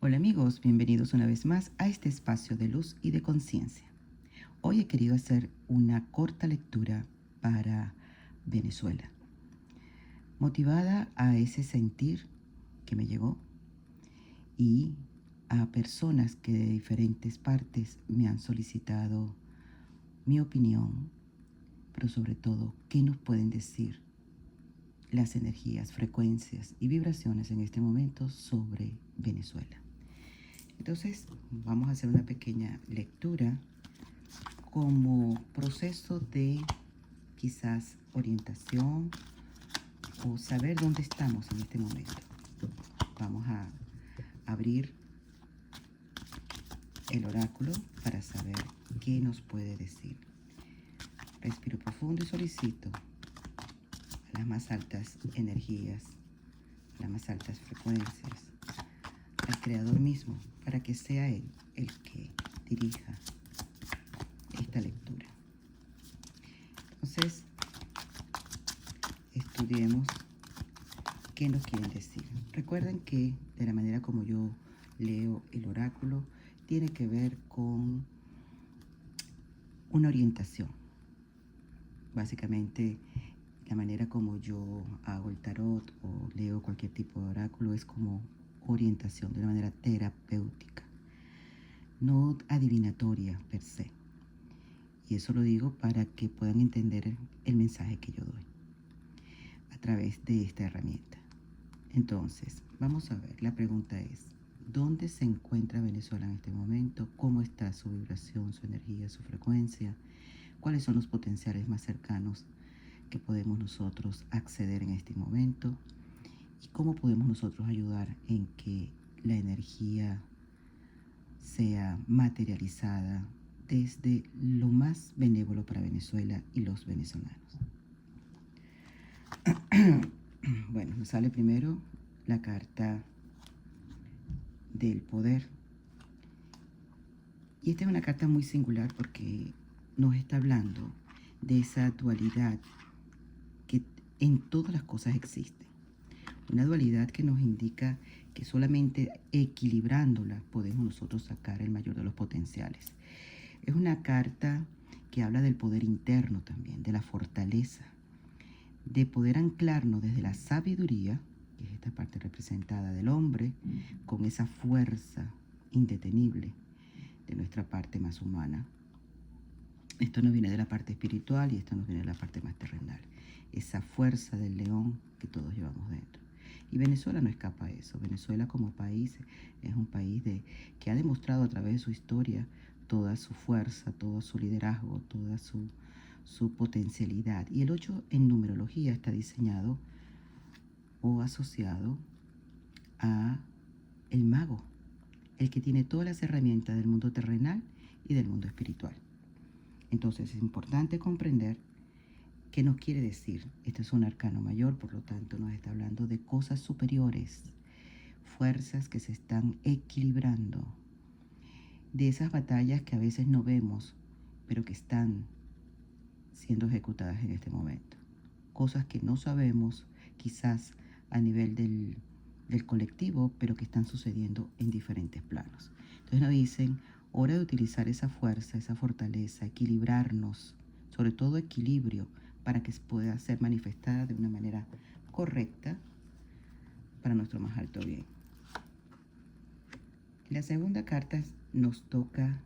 Hola amigos, bienvenidos una vez más a este espacio de luz y de conciencia. Hoy he querido hacer una corta lectura para Venezuela, motivada a ese sentir que me llegó y a personas que de diferentes partes me han solicitado mi opinión, pero sobre todo, qué nos pueden decir las energías, frecuencias y vibraciones en este momento sobre Venezuela. Entonces, vamos a hacer una pequeña lectura como proceso de quizás orientación o saber dónde estamos en este momento. Vamos a abrir el oráculo para saber qué nos puede decir. Respiro profundo y solicito a las más altas energías, a las más altas frecuencias, al Creador mismo, para que sea Él el que dirija esta lectura. Entonces, estudiemos qué nos quieren decir. Recuerden que de la manera como yo leo el oráculo, tiene que ver con una orientación. Básicamente, la manera como yo hago el tarot o leo cualquier tipo de oráculo es como orientación, de una manera terapéutica, no adivinatoria per se. Y eso lo digo para que puedan entender el mensaje que yo doy a través de esta herramienta. Entonces, vamos a ver, la pregunta es, ¿dónde se encuentra Venezuela en este momento? ¿Cómo está su vibración, su energía, su frecuencia? ¿Cuáles son los potenciales más cercanos que podemos nosotros acceder en este momento? ¿Y cómo podemos nosotros ayudar en que la energía sea materializada desde lo más benévolo para Venezuela y los venezolanos? Bueno, nos sale primero la carta del poder. Y esta es una carta muy singular porque nos está hablando de esa dualidad que en todas las cosas existe. Una dualidad que nos indica que solamente equilibrándola podemos nosotros sacar el mayor de los potenciales. Es una carta que habla del poder interno también, de la fortaleza, de poder anclarnos desde la sabiduría, que es esta parte representada del hombre, con esa fuerza indetenible de nuestra parte más humana. Esto nos viene de la parte espiritual y esto nos viene de la parte más terrenal. Esa fuerza del león que todos llevamos dentro. Y Venezuela no escapa a eso. Venezuela como país es un país que ha demostrado a través de su historia toda su fuerza, todo su liderazgo, toda su potencialidad. Y el 8 en numerología está diseñado o asociado a el mago, el que tiene todas las herramientas del mundo terrenal y del mundo espiritual. Entonces es importante comprender qué nos quiere decir. Este es un arcano mayor, por lo tanto nos está hablando de cosas superiores, fuerzas que se están equilibrando, de esas batallas que a veces no vemos, pero que están siendo ejecutadas en este momento. Cosas que no sabemos, quizás a nivel del colectivo, pero que están sucediendo en diferentes planos. Entonces nos dicen, hora de utilizar esa fuerza, esa fortaleza, equilibrarnos, sobre todo equilibrio, para que pueda ser manifestada de una manera correcta para nuestro más alto bien. La segunda carta nos toca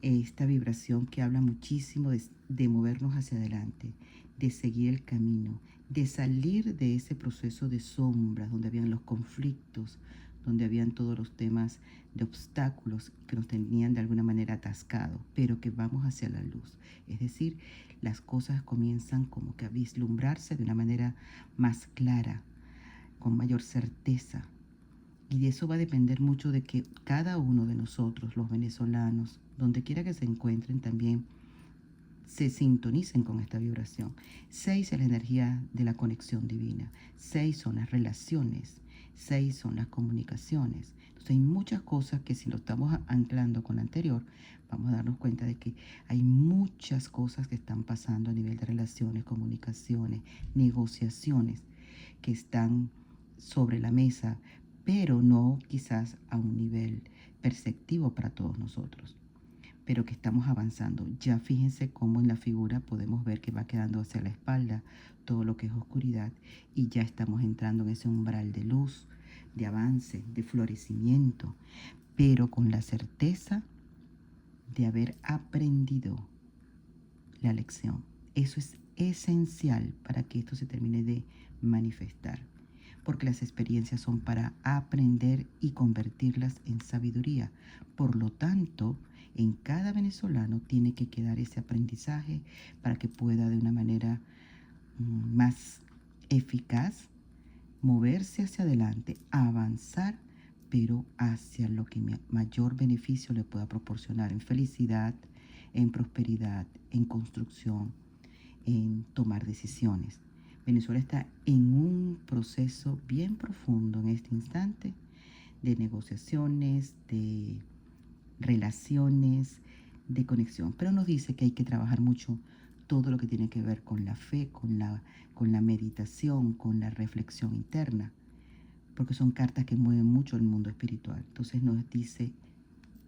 esta vibración que habla muchísimo de movernos hacia adelante, de seguir el camino, de salir de ese proceso de sombras donde habían los conflictos, donde habían todos los temas de obstáculos que nos tenían de alguna manera atascados, pero que vamos hacia la luz. Es decir, las cosas comienzan como que a vislumbrarse de una manera más clara, con mayor certeza. Y de eso va a depender mucho de que cada uno de nosotros, los venezolanos, donde quiera que se encuentren, también se sintonicen con esta vibración. 6 es la energía de la conexión divina. 6 son las relaciones. 6 son las comunicaciones. Entonces hay muchas cosas que si lo estamos anclando con la anterior, vamos a darnos cuenta de que hay muchas cosas que están pasando a nivel de relaciones, comunicaciones, negociaciones, que están sobre la mesa pero no quizás a un nivel perceptivo para todos nosotros, pero que estamos avanzando. Ya fíjense cómo en la figura podemos ver que va quedando hacia la espalda todo lo que es oscuridad y ya estamos entrando en ese umbral de luz, de avance, de florecimiento, pero con la certeza de haber aprendido la lección. Eso es esencial para que esto se termine de manifestar, porque las experiencias son para aprender y convertirlas en sabiduría. Por lo tanto, en cada venezolano tiene que quedar ese aprendizaje para que pueda de una manera más eficaz moverse hacia adelante, avanzar, pero hacia lo que mayor beneficio le pueda proporcionar en felicidad, en prosperidad, en construcción, en tomar decisiones. Venezuela está en un proceso bien profundo en este instante de negociaciones, de relaciones, de conexión, pero nos dice que hay que trabajar mucho todo lo que tiene que ver con la fe, con la meditación, con la reflexión interna, porque son cartas que mueven mucho el mundo espiritual. Entonces nos dice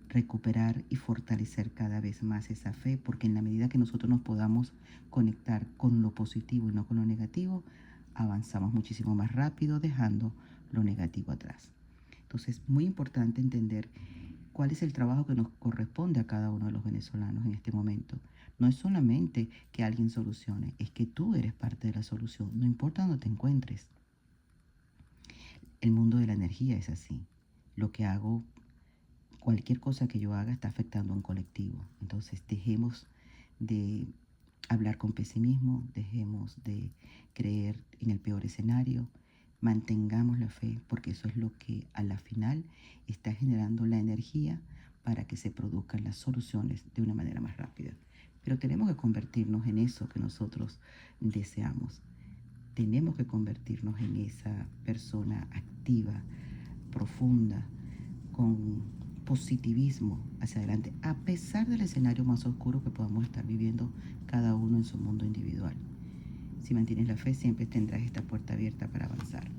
recuperar y fortalecer cada vez más esa fe, porque en la medida que nosotros nos podamos conectar con lo positivo y no con lo negativo, avanzamos muchísimo más rápido dejando lo negativo atrás. Entonces, muy importante entender cuál es el trabajo que nos corresponde a cada uno de los venezolanos en este momento. No es solamente que alguien solucione, es que tú eres parte de la solución, no importa dónde te encuentres. El mundo de la energía es así. Lo que hago, cualquier cosa que yo haga está afectando a un colectivo. Entonces dejemos de hablar con pesimismo, dejemos de creer en el peor escenario, mantengamos la fe, porque eso es lo que a la final está generando la energía para que se produzcan las soluciones de una manera más rápida. Pero tenemos que convertirnos en eso que nosotros deseamos. Tenemos que convertirnos en esa persona activa, profunda, con positivismo hacia adelante, a pesar del escenario más oscuro que podamos estar viviendo cada uno en su mundo individual. Si mantienes la fe, siempre tendrás esta puerta abierta para avanzar.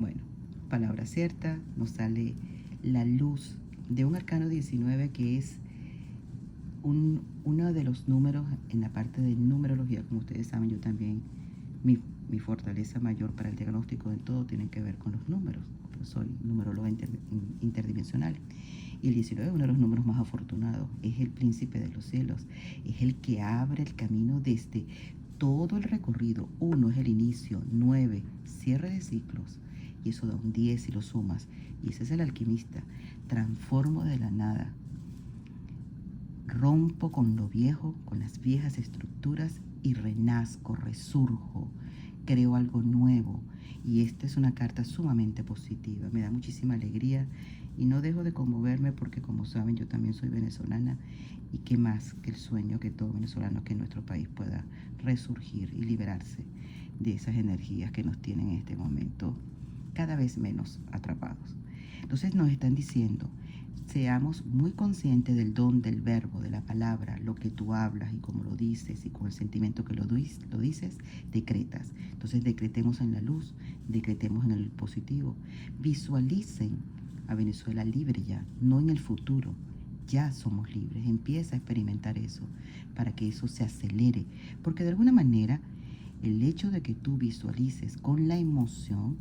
Bueno, palabra cierta, nos sale la luz de un arcano 19 que es uno de los números en la parte de numerología. Como ustedes saben, yo también, mi fortaleza mayor para el diagnóstico de todo tiene que ver con los números. Pues soy numeróloga interdimensional. Y el 19 es uno de los números más afortunados. Es el príncipe de los cielos. Es el que abre el camino desde todo el recorrido. 1 es el inicio, 9, cierre de ciclos. Y eso da un 10 si lo sumas. Y ese es el alquimista. Transformo de la nada. Rompo con lo viejo, con las viejas estructuras y renazco, resurjo, creo algo nuevo. Y esta es una carta sumamente positiva. Me da muchísima alegría y no dejo de conmoverme porque, como saben, yo también soy venezolana y qué más que el sueño que todo venezolano que nuestro país pueda resurgir y liberarse de esas energías que nos tienen en este momento cada vez menos atrapados. Entonces nos están diciendo, seamos muy conscientes del don del verbo, de la palabra, lo que tú hablas y cómo lo dices y con el sentimiento que lo dices, decretas. Entonces decretemos en la luz, decretemos en el positivo. Visualicen a Venezuela libre ya, no en el futuro. Ya somos libres. Empieza a experimentar eso para que eso se acelere. Porque de alguna manera el hecho de que tú visualices con la emoción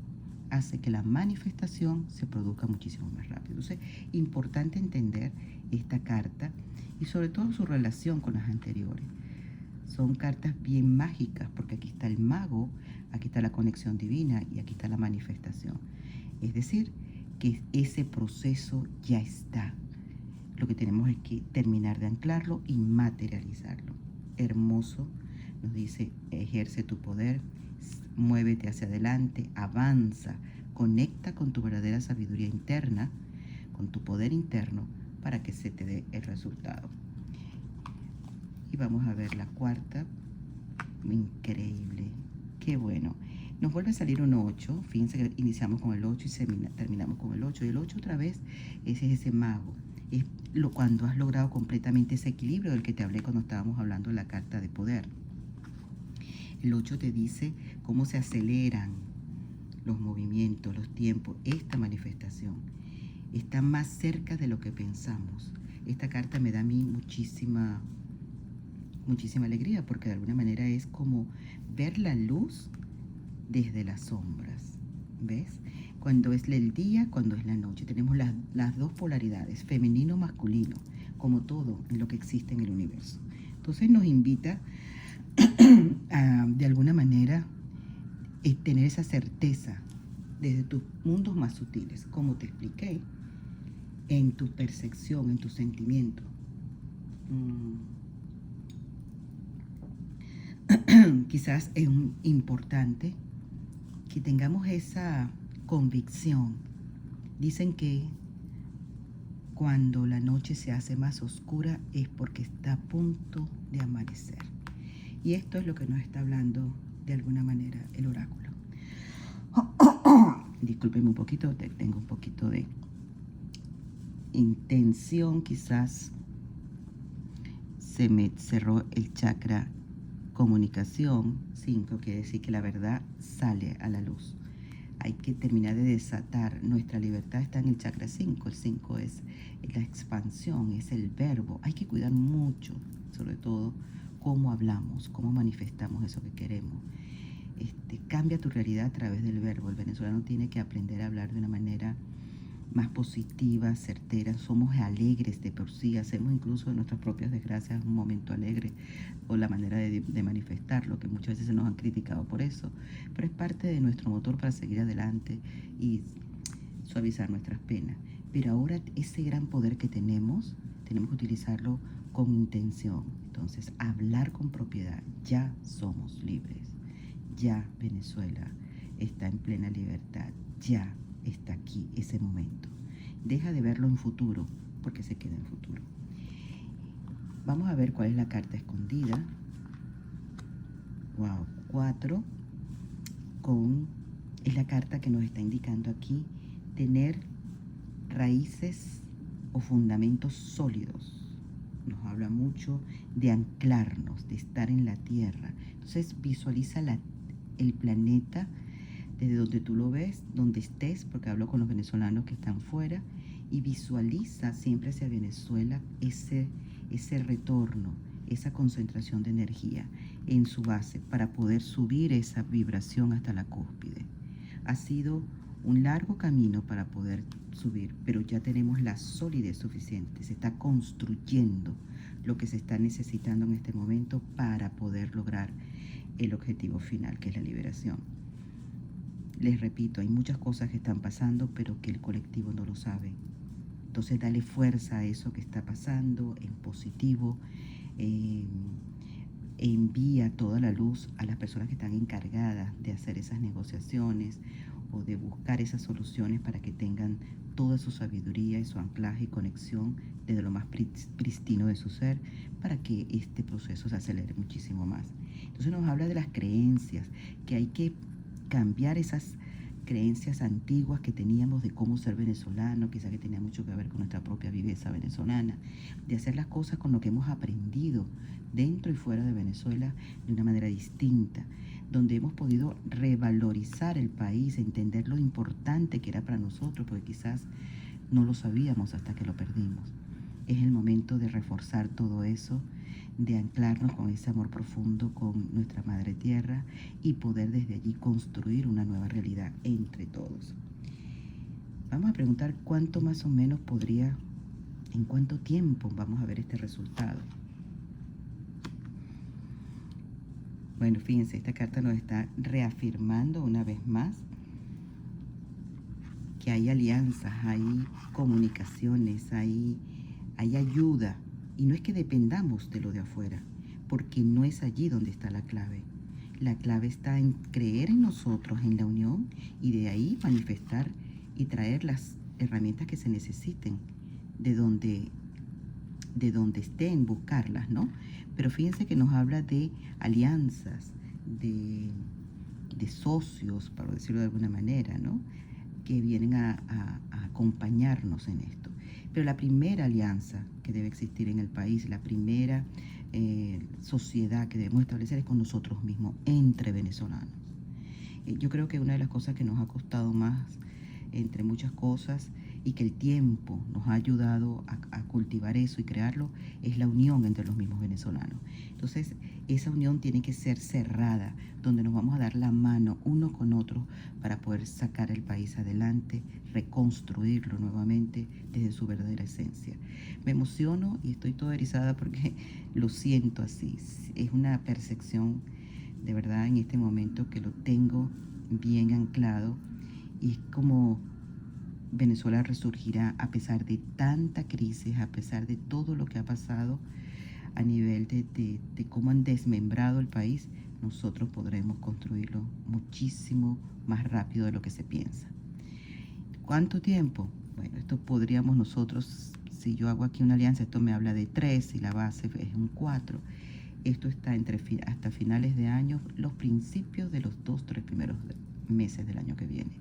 hace que la manifestación se produzca muchísimo más rápido. Entonces, importante entender esta carta y sobre todo su relación con las anteriores. Son cartas bien mágicas porque aquí está el mago, aquí está la conexión divina y aquí está la manifestación. Es decir, que ese proceso ya está. Lo que tenemos es que terminar de anclarlo y materializarlo. Hermoso, nos dice, ejerce tu poder, muévete hacia adelante, avanza, conecta con tu verdadera sabiduría interna, con tu poder interno, para que se te dé el resultado. Y vamos a ver la cuarta. Increíble, qué bueno. Nos vuelve a salir un 8. Fíjense que iniciamos con el 8 y terminamos con el 8. Y el 8 otra vez es ese mago. Es cuando has logrado completamente ese equilibrio del que te hablé cuando estábamos hablando de la carta de poder. El 8 te dice cómo se aceleran los movimientos, los tiempos, esta manifestación está más cerca de lo que pensamos. Esta carta me da a mí muchísima alegría, porque de alguna manera es como ver la luz desde las sombras, ¿ves? Cuando es el día, cuando es la noche. Tenemos las dos polaridades, femenino, masculino, como todo en lo que existe en el universo. Entonces nos invita a, de alguna manera, tener esa certeza desde tus mundos más sutiles, como te expliqué, en tu percepción, en tu sentimiento. Quizás es importante que tengamos esa convicción. Dicen que cuando la noche se hace más oscura es porque está a punto de amanecer. Y esto es lo que nos está hablando de alguna manera el oráculo. Discúlpenme un poquito, tengo un poquito de intención, quizás se me cerró el chakra comunicación 5, quiere decir que la verdad sale a la luz. Hay que terminar de desatar. Nuestra libertad está en el chakra 5. El 5 es la expansión, es el verbo. Hay que cuidar mucho, sobre todo, cómo hablamos, cómo manifestamos eso que queremos. Cambia tu realidad a través del verbo. El venezolano tiene que aprender a hablar de una manera más positiva, certera. Somos alegres de por sí, hacemos incluso de nuestras propias desgracias un momento alegre, o la manera de manifestarlo, que muchas veces se nos han criticado por eso, pero es parte de nuestro motor para seguir adelante y suavizar nuestras penas. Pero ahora ese gran poder que tenemos que utilizarlo con intención. Entonces, hablar con propiedad. Ya somos libres. Ya Venezuela está en plena libertad. Ya está aquí ese momento. Deja de verlo en futuro, porque se queda en futuro. Vamos a ver cuál es la carta escondida. Wow, 4 es la carta que nos está indicando aquí tener raíces o fundamentos sólidos. Nos habla mucho de anclarnos, de estar en la tierra. Entonces visualiza el planeta desde donde tú lo ves, donde estés, porque hablo con los venezolanos que están fuera, y visualiza siempre hacia Venezuela ese retorno, esa concentración de energía en su base para poder subir esa vibración hasta la cúspide. Ha sido un largo camino para poder subir, pero ya tenemos la solidez suficiente. Se está construyendo lo que se está necesitando en este momento para poder lograr el objetivo final, que es la liberación. Les repito, hay muchas cosas que están pasando, pero que el colectivo no lo sabe. Entonces, dale fuerza a eso que está pasando en positivo. Envía toda la luz a las personas que están encargadas de hacer esas negociaciones o de buscar esas soluciones para que tengan toda su sabiduría y su anclaje y conexión desde lo más pristino de su ser, para que este proceso se acelere muchísimo más. Entonces nos habla de las creencias, que hay que cambiar esas creencias antiguas que teníamos de cómo ser venezolano, quizá que tenía mucho que ver con nuestra propia viveza venezolana, de hacer las cosas con lo que hemos aprendido dentro y fuera de Venezuela de una manera distinta, donde hemos podido revalorizar el país, entender lo importante que era para nosotros, porque quizás no lo sabíamos hasta que lo perdimos. Es el momento de reforzar todo eso, de anclarnos con ese amor profundo con nuestra madre tierra y poder desde allí construir una nueva realidad entre todos. Vamos a preguntar cuánto más o menos en cuánto tiempo vamos a ver este resultado. Bueno, fíjense, esta carta nos está reafirmando una vez más que hay alianzas, hay comunicaciones, hay ayuda. Y no es que dependamos de lo de afuera, porque no es allí donde está la clave. La clave está en creer en nosotros, en la unión, y de ahí manifestar y traer las herramientas que se necesiten de donde estén, buscarlas, ¿no? Pero fíjense que nos habla de alianzas, de socios, para decirlo de alguna manera, ¿no? Que vienen a acompañarnos en esto. Pero la primera alianza que debe existir en el país, la primera sociedad que debemos establecer es con nosotros mismos, entre venezolanos. Yo creo que una de las cosas que nos ha costado más, entre muchas cosas, y que el tiempo nos ha ayudado a cultivar eso y crearlo, es la unión entre los mismos venezolanos. Entonces, esa unión tiene que ser cerrada, donde nos vamos a dar la mano uno con otro para poder sacar el país adelante, reconstruirlo nuevamente desde su verdadera esencia. Me emociono y estoy toda erizada porque lo siento así. Es una percepción de verdad en este momento que lo tengo bien anclado, y es como Venezuela resurgirá a pesar de tanta crisis, a pesar de todo lo que ha pasado a nivel de cómo han desmembrado el país. Nosotros podremos construirlo muchísimo más rápido de lo que se piensa. ¿Cuánto tiempo? Bueno, esto podríamos nosotros, si yo hago aquí una alianza, esto me habla de 3 y la base es un 4. Esto está hasta finales de año, los principios de los 2-3 primeros meses del año que viene.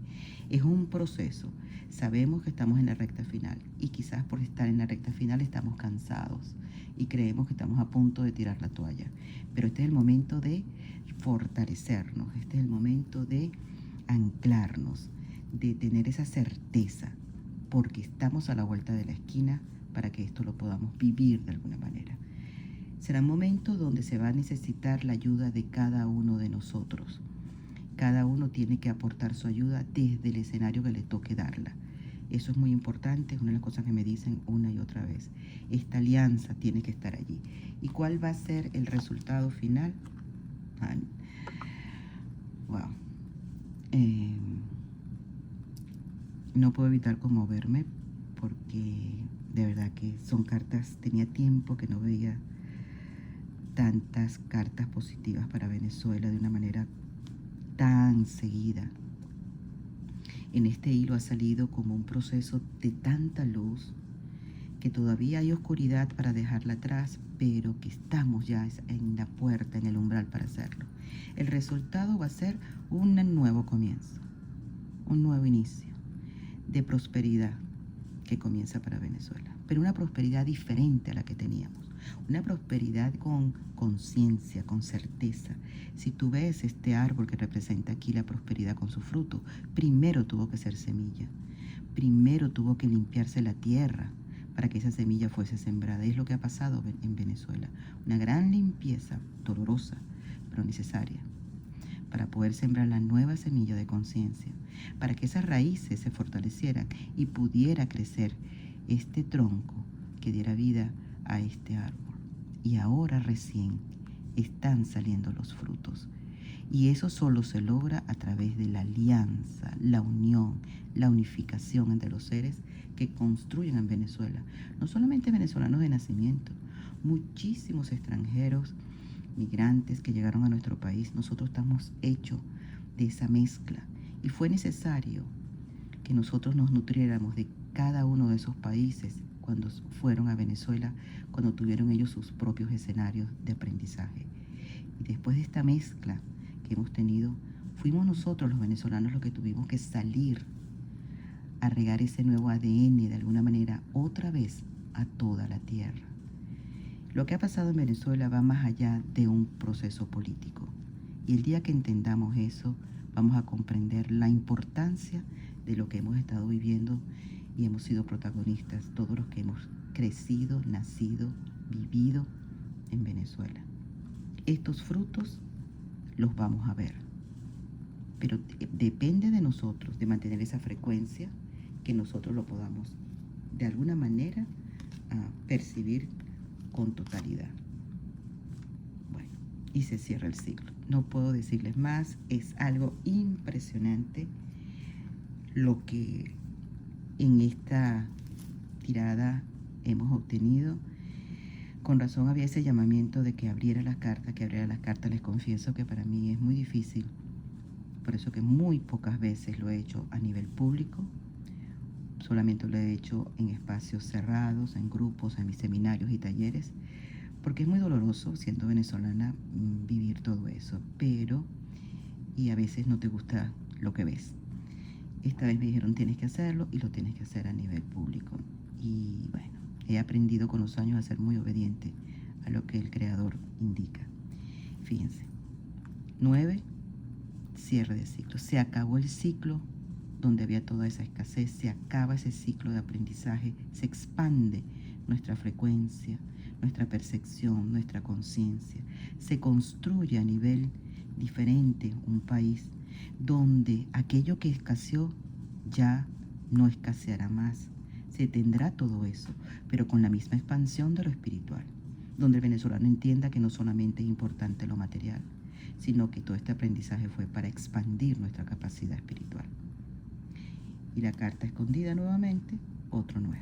Es un proceso. Sabemos que estamos en la recta final y quizás por estar en la recta final estamos cansados y creemos que estamos a punto de tirar la toalla. Pero este es el momento de fortalecernos, este es el momento de anclarnos, de tener esa certeza, porque estamos a la vuelta de la esquina para que esto lo podamos vivir de alguna manera. Será un momento donde se va a necesitar la ayuda de cada uno de nosotros. Cada uno tiene que aportar su ayuda desde el escenario que le toque darla. Eso es muy importante, es una de las cosas que me dicen una y otra vez. Esta alianza tiene que estar allí. ¿Y cuál va a ser el resultado final? Wow. No puedo evitar conmoverme porque de verdad que son cartas, tenía tiempo que no veía tantas cartas positivas para Venezuela de una manera tan seguida. En este hilo ha salido como un proceso de tanta luz, que todavía hay oscuridad para dejarla atrás, pero que estamos ya en la puerta, en el umbral para hacerlo. El resultado va a ser un nuevo comienzo, un nuevo inicio de prosperidad que comienza para Venezuela, pero una prosperidad diferente a la que teníamos, una prosperidad con conciencia, con certeza. Si tú ves este árbol que representa aquí la prosperidad con su fruto, primero tuvo que ser semilla, primero tuvo que limpiarse la tierra para que esa semilla fuese sembrada. Es lo que ha pasado en Venezuela, una gran limpieza dolorosa, pero necesaria, para poder sembrar la nueva semilla de conciencia, para que esas raíces se fortalecieran y pudiera crecer este tronco que diera vida a este árbol. Y ahora recién están saliendo los frutos. Y eso solo se logra a través de la alianza, la unión, la unificación entre los seres que construyen en Venezuela. No solamente venezolanos de nacimiento, muchísimos extranjeros, migrantes que llegaron a nuestro país. Nosotros estamos hechos de esa mezcla y fue necesario que nosotros nos nutriéramos de cada uno de esos países cuando fueron a Venezuela, cuando tuvieron ellos sus propios escenarios de aprendizaje. Y después de esta mezcla que hemos tenido, fuimos nosotros los venezolanos los que tuvimos que salir a regar ese nuevo ADN de alguna manera otra vez a toda la tierra. Lo que ha pasado en Venezuela va más allá de un proceso político. Y el día que entendamos eso, vamos a comprender la importancia de lo que hemos estado viviendo y hemos sido protagonistas, todos los que hemos crecido, nacido, vivido en Venezuela. Estos frutos los vamos a ver, pero depende de nosotros, de mantener esa frecuencia, que nosotros lo podamos de alguna manera percibir con totalidad. Bueno, y se cierra el ciclo. No puedo decirles más, es algo impresionante lo que en esta tirada hemos obtenido. Con razón había ese llamamiento de que abriera las cartas, Les confieso que para mí es muy difícil, por eso que muy pocas veces lo he hecho a nivel público. Solamente lo he hecho en espacios cerrados, en grupos, en mis seminarios y talleres, porque es muy doloroso, siendo venezolana, vivir todo eso, y a veces no te gusta lo que ves. Esta vez me dijeron, tienes que hacerlo, y lo tienes que hacer a nivel público. Y bueno, he aprendido con los años a ser muy obediente a lo que el Creador indica. Fíjense, 9, cierre de ciclo. Se acabó el ciclo donde había toda esa escasez, se acaba ese ciclo de aprendizaje, se expande nuestra frecuencia, nuestra percepción, nuestra conciencia. Se construye a nivel diferente un país donde aquello que escaseó ya no escaseará más. Se tendrá todo eso, pero con la misma expansión de lo espiritual, donde el venezolano entienda que no solamente es importante lo material, sino que todo este aprendizaje fue para expandir nuestra capacidad espiritual. Y la carta escondida nuevamente, otro 9.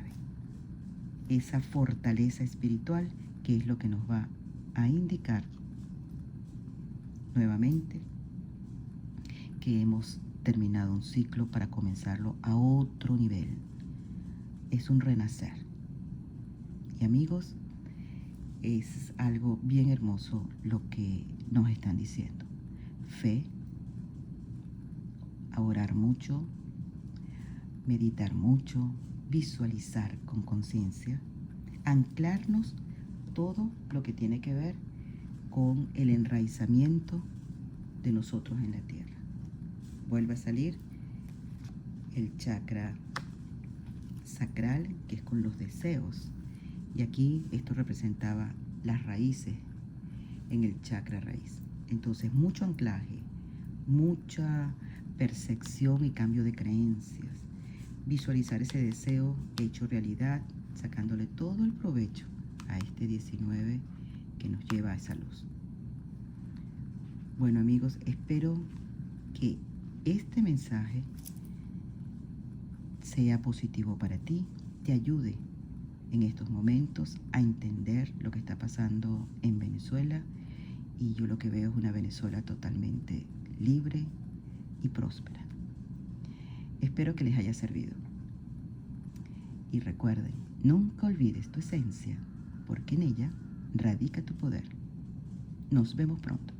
Esa fortaleza espiritual que es lo que nos va a indicar nuevamente que hemos terminado un ciclo para comenzarlo a otro nivel. Es un renacer. Y amigos, es algo bien hermoso lo que nos están diciendo. Fe, a orar mucho, meditar mucho, visualizar con conciencia, anclarnos todo lo que tiene que ver con el enraizamiento de nosotros en la tierra. Vuelve a salir el chakra sacral, que es con los deseos. Y aquí esto representaba las raíces en el chakra raíz. Entonces, mucho anclaje, mucha percepción y cambio de creencias. Visualizar ese deseo hecho realidad, sacándole todo el provecho a este 19 que nos lleva a esa luz. Bueno, amigos, espero que este mensaje sea positivo para ti, te ayude en estos momentos a entender lo que está pasando en Venezuela, y yo lo que veo es una Venezuela totalmente libre y próspera. Espero que les haya servido. Y recuerden, nunca olvides tu esencia, porque en ella radica tu poder. Nos vemos pronto.